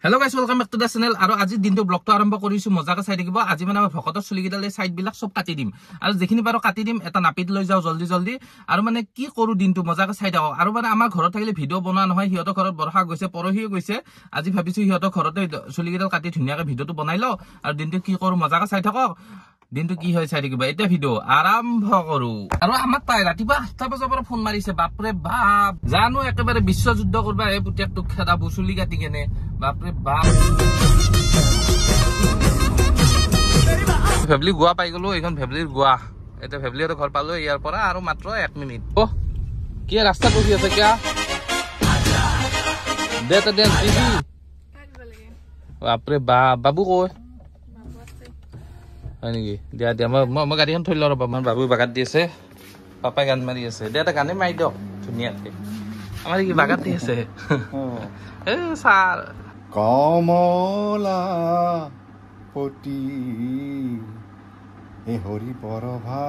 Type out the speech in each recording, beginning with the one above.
Hello guys, welcome back to the channel. Aru aji din to blog to arambo korisu moja ka side kiba aji mane amar bhokotor suli gidale side bilak sob kati dim aru jekhini paro kati dim eta napit loi jao joldi aru mane ki koru din to moja ka side aru mane amar ghorot thakile video bona nohoy hiyoto ghorot borha goise porohi goise aji bhabisu hiyoto ghorote suli gidal kati dhunia ka video to banai lo aru din to ki koru moja ka side thakok दिन तो की होय side किबा एटा video आरम्भ करू आरो आमाक ताय रातिबा 8टा बजार पर phone मारिसे बाप रे बाप जानो एकेबारे विश्व युद्ध करबा ए पुटियाक तो खेदा बुसुली काटी केने बाप रे बाप फैमिली गोवा पाइ गलो एखन फैमिलीर गोवा एटा फैमिलीर घर पालो यार পৰা आरो मात्र 1 मिनिट ओ की रास्ता कहि আছে क्या दे त दे दीदी बाप रे बाप बाबू को Ani dia dia mau garis kan tholor ba man babu bagat diase papa gan mari ase dia ta gane mai dok dunia te amar ki bagat diase sar কমলা পটি এ হরি পরভা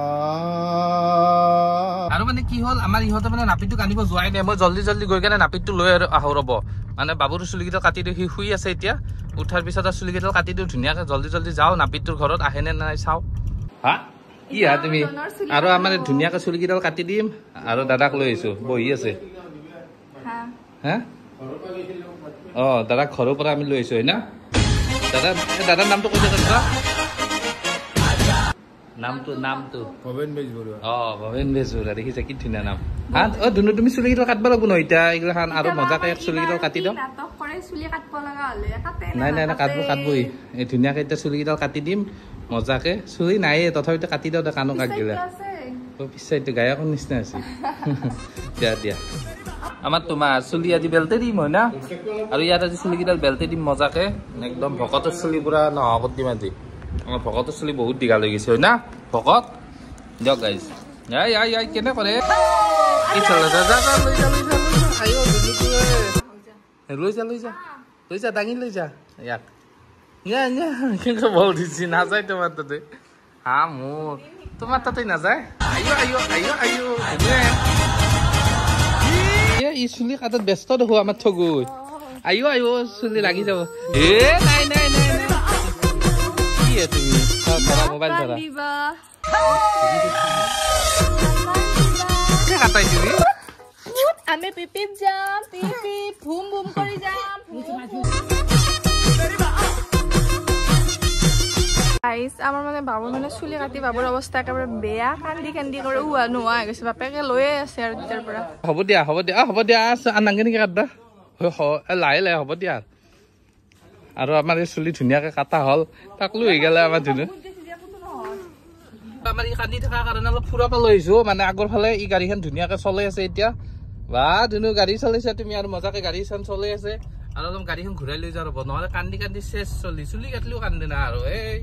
আৰু মানে কি হল আমাৰ ইহতে মানে নাপিটো কানিব যোৱাই নাই মই জলদি গৈ কেনে নাপিটো লৈ আহো ৰব মানে বাবুৰ চুলিগিটা কাটি দি হুই আছে এতিয়া উঠাৰ পিছত চুলিগিটা কাটি দি ধুনিয়াকে জলদি যাও নাপিটোৰ ঘৰত আহেনে নাই চাও হা কি হা তুমি আৰু আমাৰ ধুনিয়াকে চুলিগিটা কাটি দিম আৰু দাদাক লৈ আইছো বহি আছে হা হা দাদা ঘৰৰ পৰা আমি লৈ আইছো হয়না দাদাৰ নামটো কৈ দাদা নাম তো ভবেন বেজবৰুৱা ভবেন বেজবৰুৱা দেখিছা কি ধুনিয়া নাম দুনো তুমি চুলি কিটা কাটবা লাগব ন ইটা ইগলা খান আৰু মজাকে চুলি কিটা কাটি দাও নাটক কৰে চুলি কাটব লাগা হলে কাটে নাই কাটবই এই ধুনিয়াকে ইটা চুলি কিটা কাটি দিম মজাকে চুলি নাই তথাপিতো কাটি দাও কানো কাট গিলা ও পিছাইতে গায়কৰ নিচিনা আছে দিয়া আমাৰ তোমাৰ চুলি আজি বেলতে দিম হয় না আৰু ইয়াত আজি চুলি কিটা বেলতে দিম মজাকে একদম ভকতৰ চুলি পুৰা নহকত দিম আজি আমাৰ ভকতৰ চুলি বহুত দিগা লৈ গৈছে হয় না ভকত দিয়ক গাইজ আই কেনে কৰে কি চলে যা আইও লৈ যা দাঙি লৈ যা ইয়াক কিন্তু বল দিছি নাযায় তোমাৰ তাতে হা মোৰ তোমাৰ তাতে নাযায় আইও ই চুলি কাটাত ব্যস্ত দেখো আমাৰ ঠগুই আইও চুলি লাগি যাব নাই তুমি মোবাইল ধৰা কে কাটাই দিবি আমি পিপিপ যাম পিপিপ ভুম ভুম কৰি যাম গাইস আমাৰ মানে বাবুৰ মানে চুলি কাটি বাবুৰ অৱস্থা একেবাৰে বেয়া কান্দি কৰে উৱা নোৱা হৈ গৈছে বাপেকে লৈয়ে আছে আৰু তাৰ পৰা হ'ব দিয়া আনাংগনি কাটবা লাহে হ'ব দিয়া আৰু আমাৰ এই চুলি ধুনিয়াকে কাটা হল তাক লৈ গেলে আমাৰ ধুনু আমাৰ ই কাটি থকা কাৰণে অলপ ফুৰাব লৈছো মানে আগৰ ফালে ই গাড়ীখন ধুনিয়াকে চলে আছে এতিয়া বা ধুনু গাড়ী চলাইছা তুমি আৰু মজাকে গাড়ীখন চলে আছে আৰু অলপ গাড়ীখন ঘূৰাই লৈ যাব নহলে কান্দি শেষ চুলি কাটলিও কান্দে না আৰু এই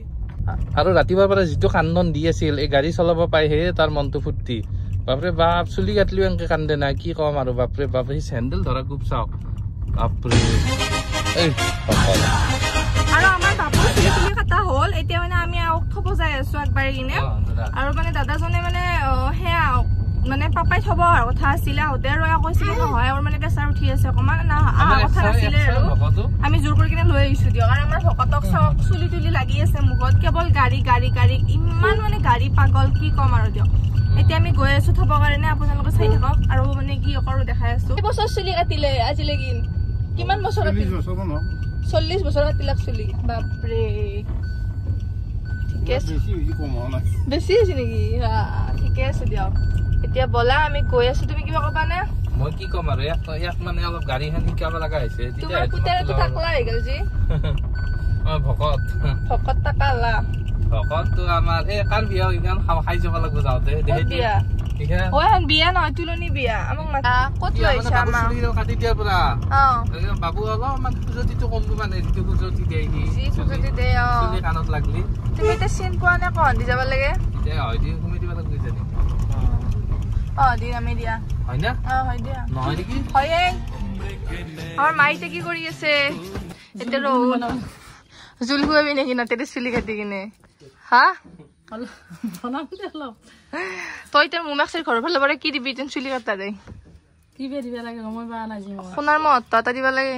আৰু ৰাতিপুৱাৰ পৰা যিটো কান্দন দি আছিল এই গাড়ী চলাব পাই হে তাৰ মনটো ফুৰ্তি বাপৰে বাপ চুলি কাটলিও এনেকে কান্দে না কি কম আৰু বাপৰে বাপ সি চেণ্ডেল ধৰা খুব চাওক বাপৰে আৰু আমাৰ বাবুৰ চুলি কাটা হল এতিয়া মানে আমি থব যাই আছো একবাৰ কিনে আৰু মানে দাদাজনে মানে হেয়া মানে পাপাই থব আৰু কথা আছিল আহোতে আৰু কৈছিল নহয় আৰু মানে প্ৰেছাৰ উঠি আছে অকমান কথা আছিলে আৰু আমি জোৰ কৰি কিনে লৈ আহিছো দিয়ক আৰু আমাৰ ভকতক চাওক চুলি তুলি লাগি আছে মুখত কেৱল গাড়ী ইমান মানে গাড়ী পাগল কি কম আৰু দিয়ক এতিয়া আমি গৈ আছো থব কাৰণে আপোনালোকে চাই থাকক আৰু মানে কি কৰো দেখাই আছো বছৰ চুলি কাটিলে আজিলৈকে কিমান বছৰ কাটিলে 40 বছৰ কাটিলাক চুলি বাপৰে ঠিকে আছে বেছি হৈছে নেকি ঠিকে আছে দিয়ক এতিয়া বলা আমি গৈ আছো তুমি কিবা কবা নে মই কি কম আৰু ইয়াক মানে অলপ গাড়ীখন শিকাব লগা হৈছে তোমাৰ পুতেৰেটো টাকলা হৈ গ'ল জি ভকত টাকলা ভকতটো আমাৰ এই কাৰ বিয়া ইমান খাই যাব লাগিব যাওঁতে বিয়া বিয়া নহয় তুলনি বিয়া আমাক মাতা ক'ত লৈছা আমাক কাটি দিয়াৰ পৰা বাবু অলপমান খুজতিটো কম মানে যিটো খুজতি দিয়ে চুলি কাণত লাগলি তুমি এতিয়া চিন পোৱা নে কন দি যাব লাগে হয় দি ঘুমি দিব লাগিব জানি দি আমি দিয়া হয় না হয় দিয়া নহয় নেকি হয় আমাৰ মাইতে কি কৰি আছে এতিয়া জুল খুৱাবি নেকি না তেৰে চুলি কাটি কিনে হা তই তোর মুমাক্সের ঘর ভালো পরে কি দিবি তুই চুলি কাটা দেই কি দিবা লাগে মই বা না জি সোনার মত তা দিবা লাগে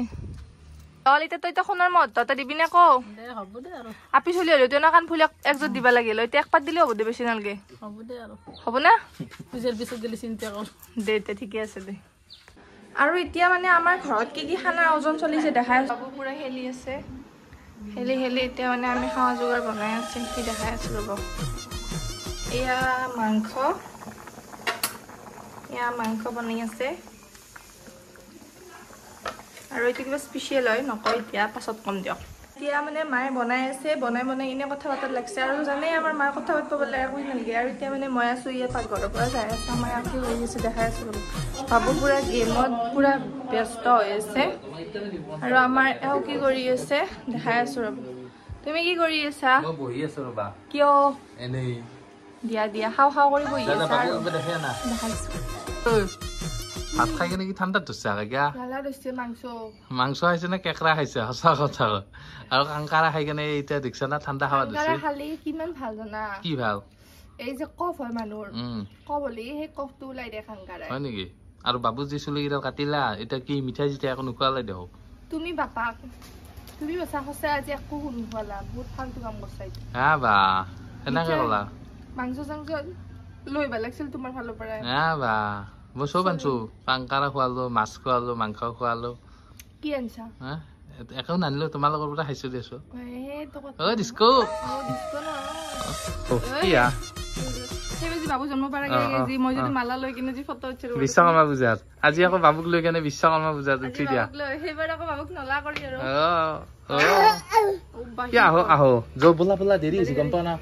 অলিতে তই তো সোণৰ মহত্ব দিবি নে কো দে হ'ব দে আৰু আপি চলি হলে তো নাকান ফুল একজোট দিবা লাগিল এতিয়া এক পাত দিলে হ'ব দে বেছি নালগে হ'ব দে আৰু হ'ব না পিছৰ পিছত গেলি চিন্তা কৰ দে তে ঠিকে আছে দে আৰু এতিয়া মানে আমাৰ ঘৰত কি খানা আয়োজন চলিছে দেখাই বাবু পুৰা হেলি আছে হেলি এতিয়া মানে আমি খাৱা যোগাৰ বনাই আছে কি দেখাই আছো ৰব এয়া মাংস বনাই আছে আৰু এইটো কিবা স্পেচিয়েল হয় নকয় এতিয়া পাছত কম দিয়ক এতিয়া মানে মায়ে বনাই আছে বনাই কিনে কথা পাতাত লাগছে আৰু জানে আমাৰ মাৰ কথা পাতিব বলে একো নালাগে আৰু এতিয়া মানে মই আছো ইয়াত পাকঘৰৰ পৰা যাই আছো আমাৰ কি হৈ আছে দেখাই আছো বাবু পুৰা গেমত পুৰা ব্যস্ত হৈ আছে আৰু আমাৰ এও কি কৰি আছে দেখাই আছো ৰব তুমি কি কৰি আছা মই বহি আছো ৰবা কিয় এনেই দিয়া খাও কৰি বহি আছা দেখাইছো ভাত খাই কেনে কি ঠাণ্ডাত ধৰছে আগা লালা দছে মাংস খাইছে নে কেকৰা খাইছে সঁচা কথা আৰু কাংকাৰা খাই কেনে এতিয়া দেখছা না ঠাণ্ডা খাৱা দিছে খালি কিমান ভাল জানা কি ভাল এই যে কফ হয় মানুহৰ কফ হলি সেই কফটো ওলাই দে কাংকাৰা হয় নেকি আৰু বাবু যি চুলি কেইডাল কাটিলা এতিয়া কি মিঠাই জিঠাই একো নোখোৱালে দেহ তুমি বাপাক তুমি বসা হসে আজি একো নুখোৱালা বহুত ফালতু কাম কৰছাই হা বা এনেকে কলা মাংস লৈবা লাগছিল তোমাৰ ফালৰ পৰা হা বা মই চব আনছো কাংকাৰা খোৱালো মাছ খোৱালো মাংস খোৱালো কি আনছা একো নানিলো তোমাৰ লগৰ পৰা খাইছো দেছো অ ডিস্কো কিয়া বাবু জন্ম পাৰা গেজি মই যদি মালা লৈ কিনে যি ফটো উঠিলো বিশ্বকৰ্মা পূজাত আজি আকৌ বাবুক লৈ কেনে বিশ্বকৰ্মা পূজাত উঠি দিয়া সেইবাৰ আকৌ বাবুক নলা কৰি আৰু কি আহো যো বোলা দেৰি হৈছে গম পাও না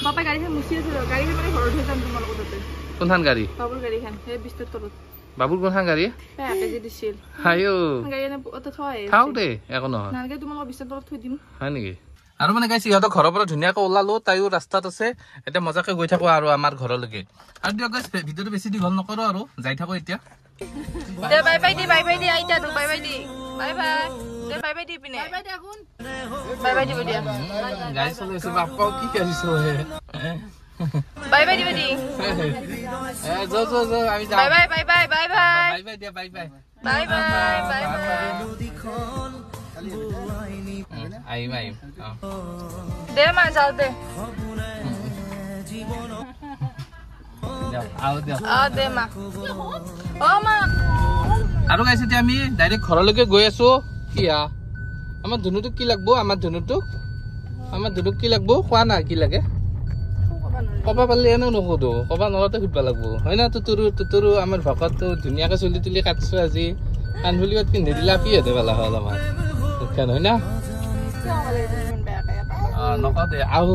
পাপা গাড়ীখন মুচি আছিল গাড়ীখন মানে ঘৰত থৈ যাম তোমাৰ লগতে কোনখান গাড়ী বাবুৰ গাড়ীখন সেই বিস্তৰ তলত বাবুৰ কোনখান গাড়ী পেকে দিছিল হাইও গাড়ী এনে অটো থৈ থাও দে একো নহয় নালগে তোমালোকৰ বিস্তৰ তলত থৈ দিম হয় নেকি আৰু মানে গাইছ ইহঁতৰ ঘৰৰ পৰা ধুনীয়াকৈ ওলালো তাইও ৰাস্তাত আছে এতিয়া মজাকে গৈ থাকো আৰু আমাৰ ঘৰলৈকে আৰু দিয়ক গাইছ ভিডিঅ'টো বেছি দীঘল নকৰো আৰু যাই থাকো এতিয়া দে বাই বাই দি আইতা তো bye by the De bye by the পিনে বাই বাই দিব দিয়া গাড়ী চলাইছো বাপ্পাও কি কৰিছো বাই বাই দিবি দি যো আমি যাও বাই দিয়া বাই আহিম দে মা যাও দে দে মা মা আৰু গাইছে এতিয়া আমি ডাইৰেক্ট ঘৰলৈকে গৈ আছো কিয়া আমাৰ ধুনুটোক কি লাগব আমাৰ ধুনুটোক কি লাগব খোৱা না কি লাগে কবা পাৰলি এনে নুসুধো কবা নলতে সুধবা লাগব হয় না তুতুৰু আমাৰ ভকতটো ধুনীয়াকে চুলি তুলি কাটছো আজি কাণফুলিত পিন্ধি দিলা পিহঁতে পালা হ'ল আমাৰ হয় না নকওঁ দে আহো